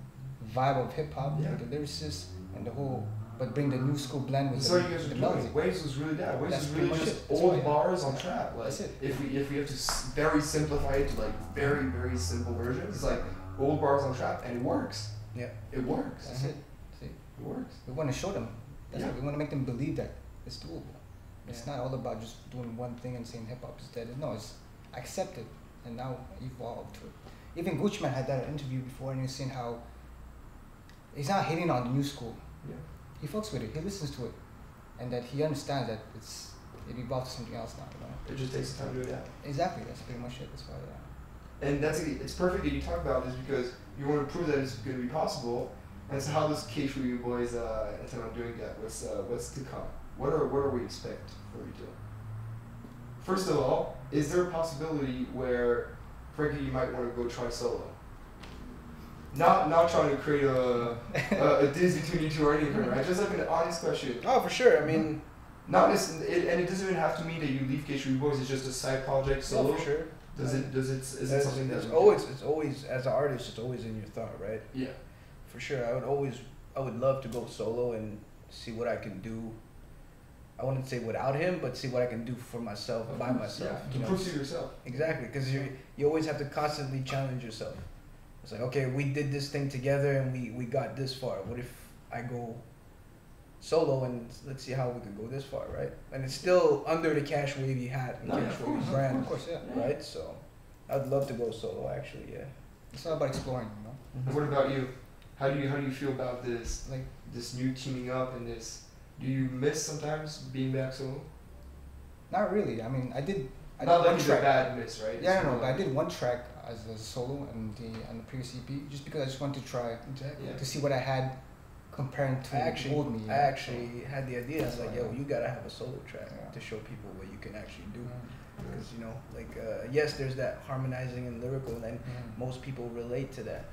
vibe of hip hop, Yeah. with the lyricists and the whole, but bring the new school blend with That's the, all you guys the are melody. doing. Waves was really that. Waves That's was pretty really much just it. That's old all, yeah. bars on trap. Like That's it. if we have to very simplify it to like very very simple versions, it's like old bars on trap, and it works. Yeah. It works. That's it. See, It works. we want to show them. That's Yeah. it. We want to make them believe that it's doable. It's Yeah. not all about just doing one thing and saying hip hop is dead. No, it's accepted and now evolved to it. Even Gucci Mane had that interview before, and he was saying how he's not hating on the new school. Yeah. He fucks with it. He listens to it, and that he understands that it evolved to something else now. You know. It just takes time to adapt. Exactly. That's pretty much it. That's why. And it's perfect that you talk about this because you want to prove that it's going to be possible. And so how does K for you boys intend on doing that? What's to come? What do we expect for you to? First of all, is there a possibility where Frankie you might want to go try solo? Not trying to create a diss between you two or anything, right? Just like an honest question. Oh, for sure. I mean, Not necessarily, and it doesn't even have to mean that you leave K Street Boys. It's just a side project solo. no, for sure. Is it something that's it's always as an artist, it's always in your thought, right? Yeah. For sure. I would love to go solo and see what I can do. I wouldn't say without him, but see what I can do for myself, Of by course, myself. Yeah. You To know? prove to yourself. Exactly, because you always have to constantly challenge yourself. It's like, okay, we did this thing together and we got this far. What if I go solo and let's see how we could go this far, right? And it's still under the Cash Wavy hat and No, Cash of Wavy course, brand, Of course, yeah. right? So I'd love to go solo, actually, yeah. It's all about exploring. You know. And what about you? How do you feel about this Like this new teaming up and this? Do you miss sometimes being back solo? not really. I mean, I did Not one like it's a track. bad miss, right? Yeah, It's no, more but I like- did one track as a solo on the previous EP, just because I just wanted to try Exactly. Yeah. to see what I had comparing to old me. you I know, actually had the idea. It's like, yo, you gotta have a solo track Yeah. to show people what you can actually do. so, Because you know, like yes, there's that harmonizing and lyrical, and most people relate to that.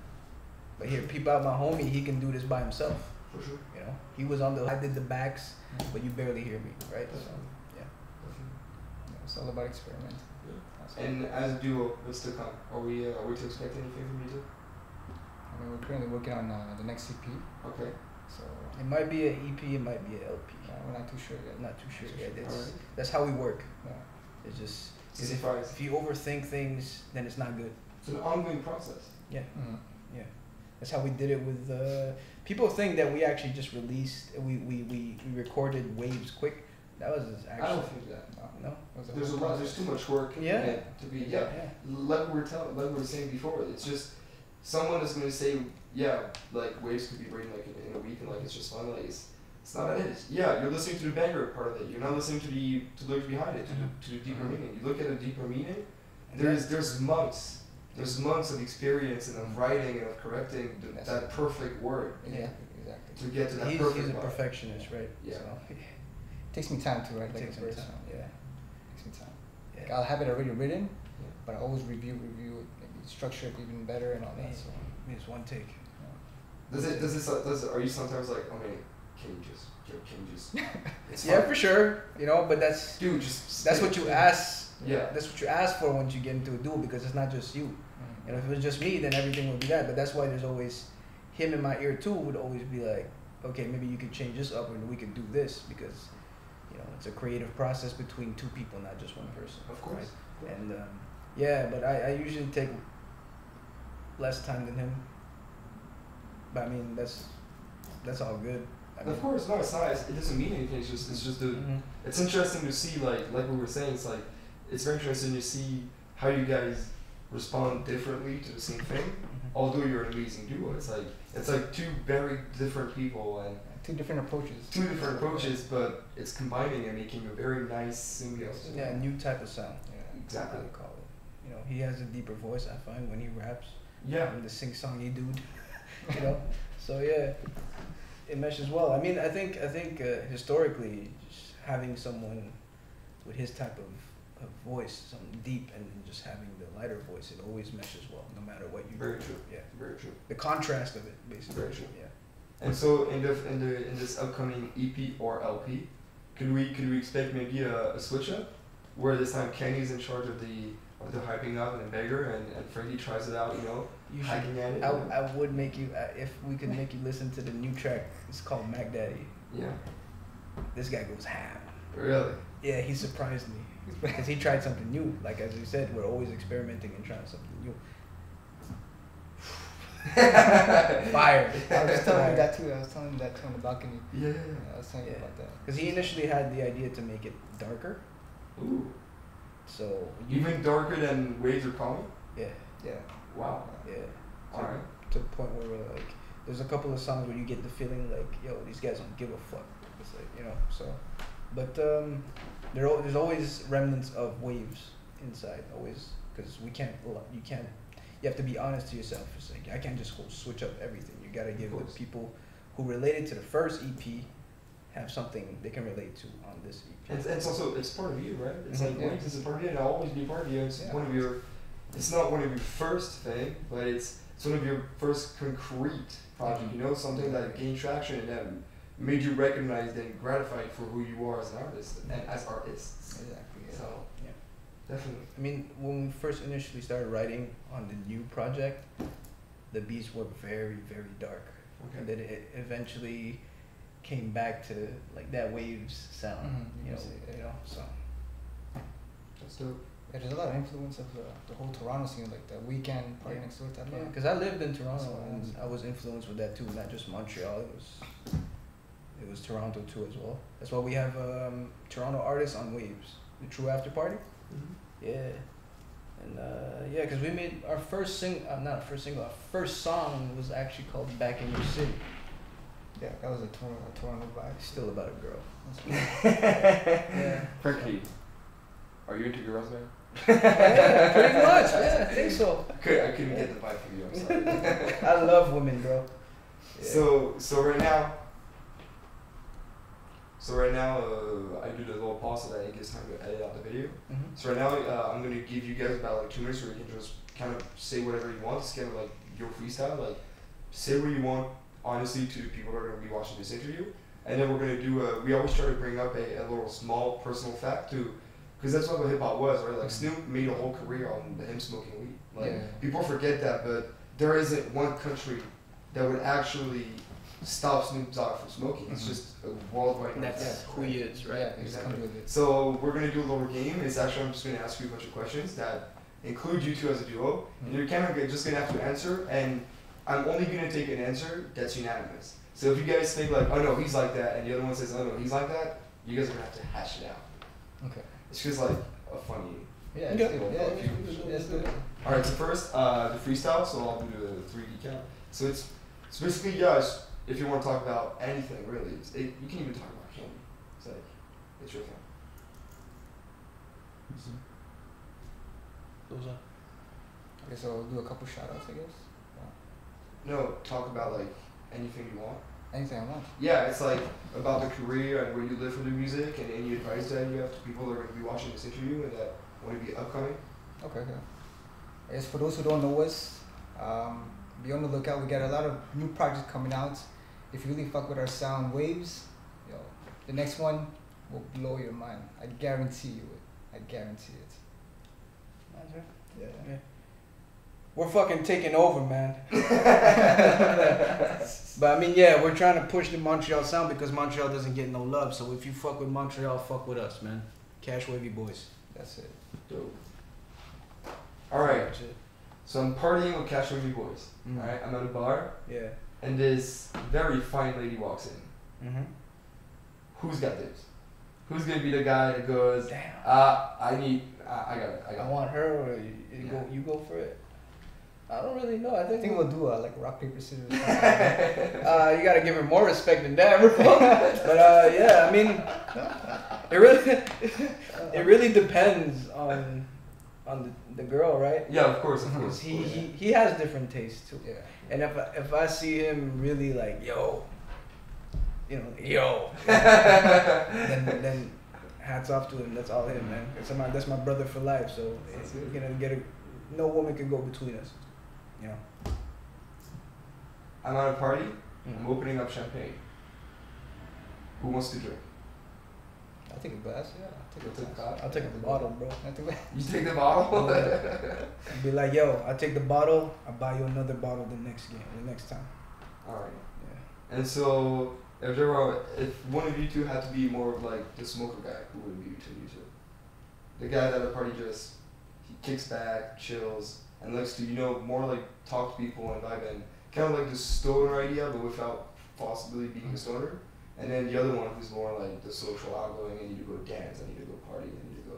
But here, peep out my homie, he can do this by himself. For sure. You know, he was on the. I did the backs, but you barely hear me, right? So, Definitely. yeah, it's all about experiment. Yeah. That's all. And as a duo, what's to come? Are we to expect anything from you two? I mean, we're currently working on the next EP, Okay. so it might be an EP, it might be an LP. we're not too sure yet. I'm not too sure yet. Alright. That's how we work. Yeah. It's just It's a surprise. if you overthink things, then it's not good. It's an ongoing process. Yeah. Mhm. That's how we did it with. People think that we actually just released. We recorded Waves quick. That was I actually don't think that. no. It was a There's whole a lot. There's process. too much work. Yeah. in it to be. Yeah. Like we were saying before, it's just someone is gonna say, yeah, like Waves could be written like in a week, and like it's just fun. Like it's not that it is. Yeah, you're listening to the banger part of it. You're not listening to the lyrics behind it, to the deeper meaning. You look at a deeper meaning. And There's months. There's months of experience and of writing and of correcting that perfect word Exactly. to get to that he's perfect a line. perfectionist, right? Yeah. So, It takes me time to write like takes a some verse. time. Yeah. Takes me time. Like, Yeah. I'll have it already written, Yeah. but I always review it, maybe structure it even better and all that. So It's one take. Are you sometimes like, oh man, can you just it's Yeah, fine. for sure. You know, but that's Dude, just that's what you ask. Yeah. That's what you ask for once you get into a duel, because it's not just you. You know, if it was just me, then everything would be that. But that's why there's always him in my ear too. Would always be like, okay, maybe you could change this up, and we could do this, because you You know, it's a creative process between two people, not just one person. Of course. Right? And yeah, but I usually take less time than him. But I mean, that's all good. I mean, Of course, no, it's not. It doesn't mean anything. It's just mhm. it's interesting to see like we were saying. It's like it's very interesting to see how you guys respond differently to the same thing. Mhm. Although you're an amazing duo, it's like two very different people and Two different approaches. two different approaches, but it's combining and making a very nice symbiosis. Yeah, a new type of sound. Yeah. Exactly. I would call it. You know, he has a deeper voice. I find when he raps. Yeah. I'm the sing-songy dude. You know, so yeah, it meshes well. I mean, I think historically, just having someone with his type of voice, something deep, and then just having the lighter voice, it always meshes well, no matter what you do. Very true. Yeah, Very true. the contrast of it, basically. Very true. Yeah. And so in this upcoming EP or LP, could we expect maybe a switch up, where this time Kenny's in charge of the hyping up and Beggar, and Frankie tries it out, you know, You should. hacking at it. I would make you if we could make you listen to the new track. It's called Mac Daddy. Yeah. This guy goes ham. Really. Yeah, he surprised me because he tried something new. Like as you said, we're always experimenting and trying something new. Fire. I was telling him that too. I was telling him that too on the balcony. Yeah. I was telling him about that. Because he initially had the idea to make it darker. Ooh. So Even darker than Waves Are Calling? yeah, Yeah. Wow. yeah. Alright. To the point where we're like, there's a couple of songs where you get the feeling like, yo, these guys don't give a fuck. It's like, you know, so. But there's always remnants of waves inside, always, because you have to be honest to yourself. It's like, I can't just switch up everything. You gotta give the course. people who related to the first EP have something they can relate to on this EP. And it's also, it's part of you, right? It's Mhm. like Yeah. Waves is a part of you, and it'll always be part of you. It's Yeah. one of your, it's not one of your first thing, but it's one of your first concrete project, you know, something that gained traction and that made you recognized and gratified for who you are as an artist and as artists. Exactly. Yeah. So, Yeah. definitely. I mean, when we first initially started writing on the new project, the beats were very, very dark. Okay. And then it eventually came back to like that waves sound, Mhm, you know, you can see, yeah. you know. So That's dope. Yeah, there's a lot of influence of the whole Toronto scene, like the Weekend Party Yeah. Next Door type yeah, of. because I lived in Toronto So, and I was influenced with that too, not just Montreal. It was Toronto too as well. That's why we have Toronto artists on Waves, the True After Party. Mm-hmm. Yeah. And yeah, because we made our first not our first single, our first song was actually called Back in Your City. Yeah, that was a Toronto vibe. It's still about a girl. Yeah. Frankie, are you into girls, man? Yeah, pretty much. Yeah, I think so. I couldn't get the vibe from you, I'm sorry. I love women, bro. Yeah. So right now, I do the little pause so that it gives time to edit out the video. Mhm. So right now, I'm gonna give you guys about like 2 minutes where you can just kind of say whatever you want. It's kind of like your freestyle. Like, say what you want, honestly, to the people that are gonna be watching this interview. And then we're gonna do. We always try to bring up a little small personal fact too, because that's what hip hop was, right? Like Snoop made a whole career on him smoking weed. Like Yeah. people forget that, but there isn't one country that would actually stop Snoop Dogg from smoking. It's Mhm. just a worldwide. That's event, who he is, right? Yeah, he's Exactly. come with it. So we're gonna do a little game. It's actually I'm just gonna ask you a bunch of questions that include you two as a duo, and you're kind of just gonna have to answer. And I'm only gonna take an answer that's unanimous. So if you guys think like, oh no, he's like that, and the other one says, oh no, he's like that, you guys are gonna have to hash it out. Okay. It's just like a funny. Yeah, Yeah. let's do it. Yeah, let's do it. All right. So first, the freestyle. So I'll do the 3D count. So it's basically if you want to talk about anything really, you can even talk about candy. It's like it's your thing. Those are. Okay, so we'll do a couple shout outs, I guess. No, talk about like anything you want. Anything I want. Yeah, it's like about the career and where you live for the music and any advice that you have to people that are going to be watching this interview and that want to be upcoming. Okay. I guess for those who don't know us, be on the lookout. We got a lot of new projects coming out. If you really fuck with our sound waves, yo, the next one will blow your mind. I guarantee you it. I guarantee it. Nice, right? Yeah. Yeah. we're fucking taking over, man. But I mean, yeah, we're trying to push the Montreal sound because Montreal doesn't get no love. So if you fuck with Montreal, fuck with us, man. Cash Wavy Boys. That's it. Dope. All right. That's it. So I'm partying with Cash Wavy Boys. Mm. All right. I'm at a bar, Yeah. and this very fine lady walks in. Mm-hmm. Who's got this? Who's gonna be the guy that goes? Damn. I got it. I I got it. want her, or Yeah. you go for it. I don't really know. I I think, think we'll do like rock paper scissors. you gotta give her more respect than that, bro. But yeah, I mean, it really depends on the girl, right? Yeah, of course, of Because course. he has different tastes too. Yeah. And if I see him really like yo, then hats off to him. That's all him, man. That's my brother for life. So That's you're good. gonna get no woman can go between us. You know. I'm at a party. Mm. I'm opening up champagne. Who wants to drink? I'll take a glass. Yeah. I'll You'll take take a a glass. I'll take the bottle, bro. I'll take a You take the bottle. I'll be like, yo, I'll take the bottle. I'll buy you another bottle the next time. All right. Yeah. And so, if one of you two had to be more of like the smoker guy, who would it be between you two? The guy that at a party just he kicks back, chills, and likes to more like talk to people and vibe and kind of like the stoner idea, but without possibly being a stoner. And then the other one who's more like the social outgoing. I need to go dance. I need to go party. I need to go.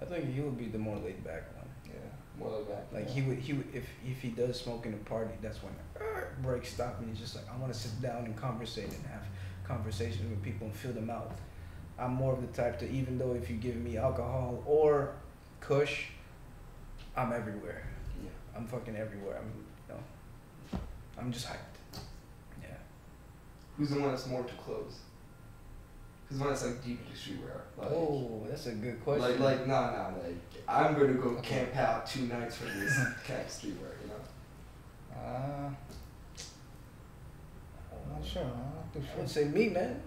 I think he would be the more laid back one. Yeah, more like that. Like he would if he does smoke in a party, that's when breaks stop and he's just like, I want to sit down and conversate and have conversations with people and feel them out. I'm more of the type to, even though if you give me alcohol or kush, I'm everywhere. Yeah. I'm fucking everywhere. I'm just hyped. Yeah. Who's the one that's more to clothes? Who's the one that's like deep into streetwear? Like, Oh, that's a good question. like I'm gonna go camp out 2 nights for this camp streetwear, you know? I'm not sure, man. I'm not too I sure. would say me, man.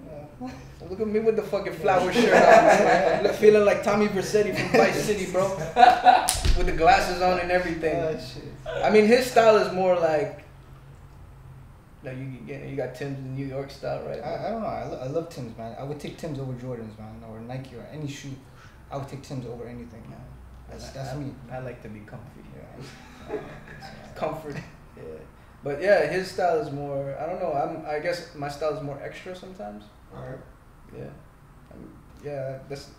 Look at me with the fucking flower shirt on, man. Feeling like Tommy Vercetti from Vice City, bro. With the glasses on and everything. Shit. I mean, his style is more like you got Tim's in New York style, right? I don't know. I love Tim's, man. I would take Tim's over Jordans, man, or Nike or any shoe. I would take Tim's over anything, man. That's me. I like to be comfy. Yeah. Comfort. Yeah. But yeah, his style is more. I don't know. I guess my style is more extra sometimes. Alright. Yeah. Yeah. That's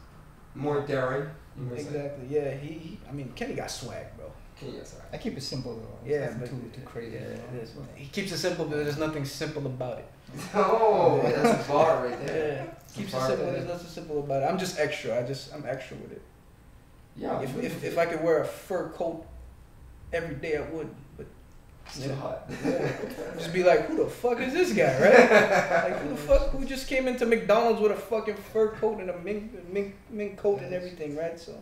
More daring. You might say. exactly. Yeah. He. I mean, Kenny got swag, bro. Okay, yes, I keep it simple though. Yeah, It's but nothing too crazy. Yeah, you know? it is. He keeps it simple, but there's nothing simple about it. Oh, that's a bar right there. Yeah. Keeps it Bar simple. there. There's nothing simple about it. I'm just extra. I'm extra with it. Yeah. If I could wear a fur coat every day, I would. But It's too hot. yeah, just be like, who the fuck is this guy, right? Like, who just came into McDonald's with a fucking fur coat and a mink coat and everything, right? So,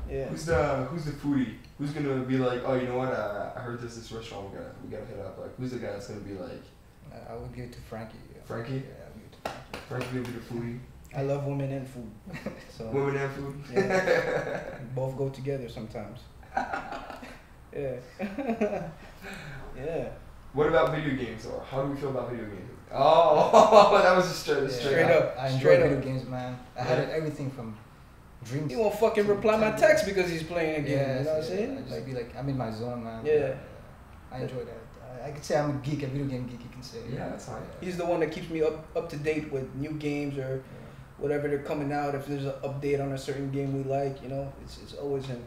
yeah. Who's the foodie? Who's gonna be like, oh, you know what? I heard there's this restaurant we gotta hit up. Like, who's the guy that's gonna be like, I would give it to Frankie. Yeah. Frankie? Yeah, I would give it to Frankie. Frankie will be the foodie. I love women and food. So Women and food. yeah, both go together sometimes. Yeah. Yeah. What about video games, or how do we feel about video games? Oh, that was just straight Straight up. I enjoy Straight video up. games, man. I had everything from dreams. He won't fucking reply my text because he's playing a game. Yeah, You know what I'm I saying? just Like, be like, I'm in my zone, man. Yeah. I enjoy that. I could say I'm a geek, a video game geek. You can say. Yeah, that's fine. he's the one that keeps me up to date with new games or whatever they're coming out. If there's an update on a certain game we like, it's always him.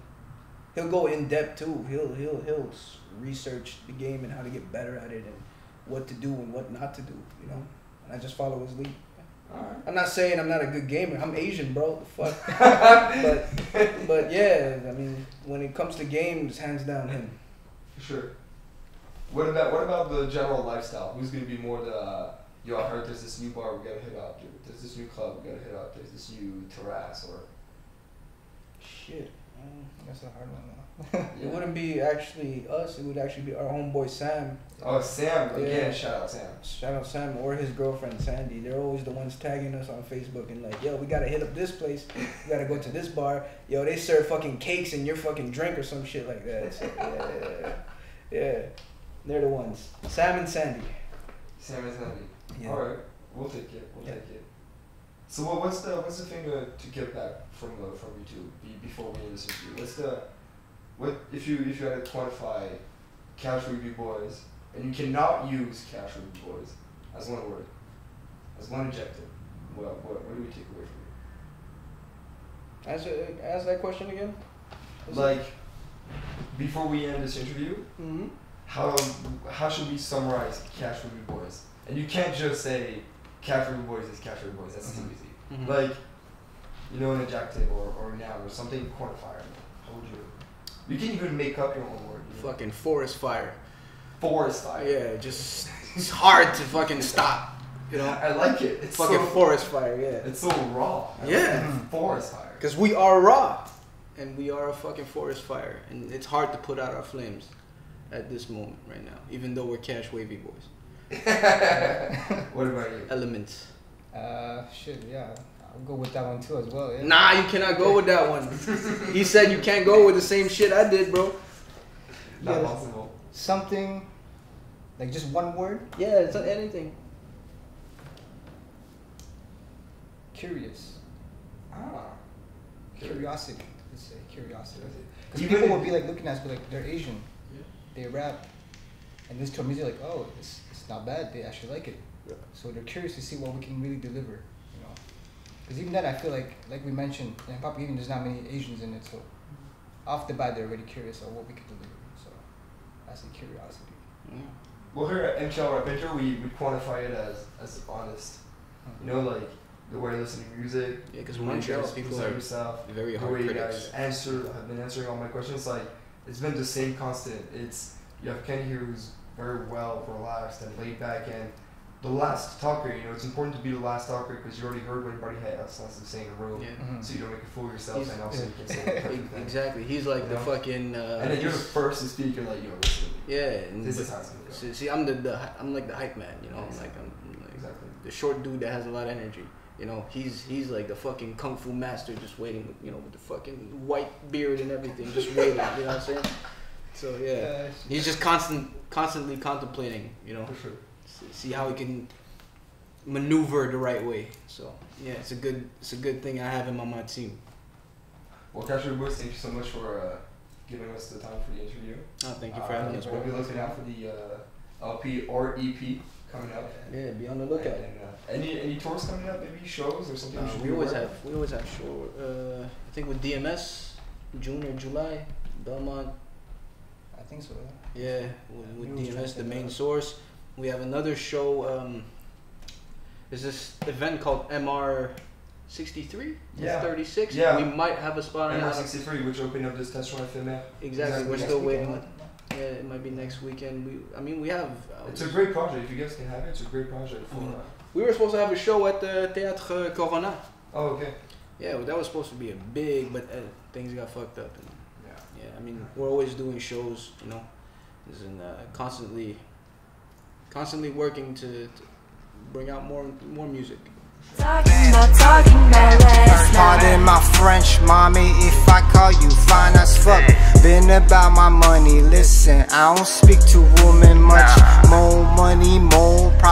He'll go in depth too. He'll research the game and how to get better at it and what to do and what not to do. And I just follow his lead. Alright. I'm not saying I'm not a good gamer. I'm Asian, bro. The fuck. but yeah, I mean, when it comes to games, hands down him. For sure. What about the general lifestyle? Who's gonna be more the yo? I heard there's this new bar we gotta hit up. Dude. There's this new club we gotta hit up. There's this new terrace or Shit. That's a hard one. It wouldn't be actually us. It would actually be our homeboy Sam. Oh, Sam. Again, Yeah. shout out Sam. Shout out Sam or his girlfriend Sandy. They're always the ones tagging us on Facebook and like, yo, we gotta hit up this place. We gotta go to this bar. Yo, they serve fucking cakes in your fucking drink or some shit like that. So, yeah. They're the ones. Sam and Sandy. Sam and Sandy. Yeah. All right, we'll take it. We'll take it. So what's the thing to get back from YouTube before we end this interview? What if you had to quantify Cash Review Boys, and you cannot use Cash Review Boys as one word, as one adjective? What do we take away from you? Ask that question again. Like, before we end this interview, Mm-hmm. how should we summarize Cash Review Boys? And you can't just say Cash Review Boys is Cash Review Boys. That's too easy. Mm-hmm. Like, you know, an adjective or a noun or something quantifier. How would you? You can even make up your own word. You know? Fucking forest fire. Forest fire. Yeah, just it's hard to fucking stop. You know. I like it. It's Fucking so, forest fire. Yeah. It's so raw. I like Yeah. it. Forest fire. Because we are raw, and we are a fucking forest fire, and it's hard to put out our flames at this moment right now, even though we're Cash Wavy Boys. What about you? Elements. Shit, yeah. I'll go with that one too as well. Yeah. Nah, you cannot go with that one. He said you can't go with the same shit I did, bro. Not Yeah. possible. Something like just one word. Yeah, it's not anything. Curious. Ah. Curiosity. Let's say curiosity. Because Even people if- will be like looking at us, be like, they're Asian. Yeah. They rap. And listen to our music like, oh, it's not bad. They actually like it. Yeah. So they're curious to see what we can really deliver. You know. Because even then, I feel like we mentioned, in hip hop, even there's not many Asians in it. So off the bat, they're already curious of what we can deliver. So that's the curiosity. Yeah. Well, here at MTL Rap Intro, we quantify it as honest. You know, like the way you listen to music. Yeah, because the way you Montreal guys people present are yourself, very the hard way you critics. guys have been answering all my questions. Like, it's been the same constant. It's, you have Kenny here who's very well relaxed and laid back, and the last talker, you know, it's important to be the last talker because you already heard what everybody else has to say in the room. Yeah. Mhm. So you don't make a fool of yourself, He's- and also you can say the perfect thing. Exactly. He's like You the know? fucking. And then you're the first to speak, you're like, yo, listen to me. Yeah. And This is how it's gonna go. see, I'm like the hype man. You know, I'm like Exactly. the short dude that has a lot of energy. You know, he's like the fucking kung fu master, just waiting. With, you know, with the fucking white beard and everything, just waiting. You know what I'm saying? So yeah, he's just constantly contemplating. You know, For sure. see how he can maneuver the right way. So yeah, it's a good thing I have him on my team. Well, Cash Review Boys, thank you so much for giving us the time for the interview. Oh, thank you for having us, We'll bro. be looking out for the LP or EP coming up. Yeah, be on the lookout. And, any tours coming up? Maybe shows or something? should We be always aware have show. I think with DMS, June or July, Belmont. I think so. Yeah, with We was trying DMS, to the think main about it. source. We have another show. There's this event called MR63, Yeah. 36. Yeah. We might have a spot on that. MR63, which opened up this test run FMF. Exactly, we're Next still weekend. waiting. Yeah, it might be next weekend. We have. It's a great project. If you guys can have it, it's a great project. For, We were supposed to have a show at the Théâtre Corona. oh, okay. Yeah, that was supposed to be a big, but things got fucked up. And, Yeah. yeah, I mean, we're always doing shows, you know, and constantly working to bring out more music. Talking about last night. Pardon my French, mommy, if I call you fine as fuck. Been about my money, listen, I don't speak to women much. More money, more problems.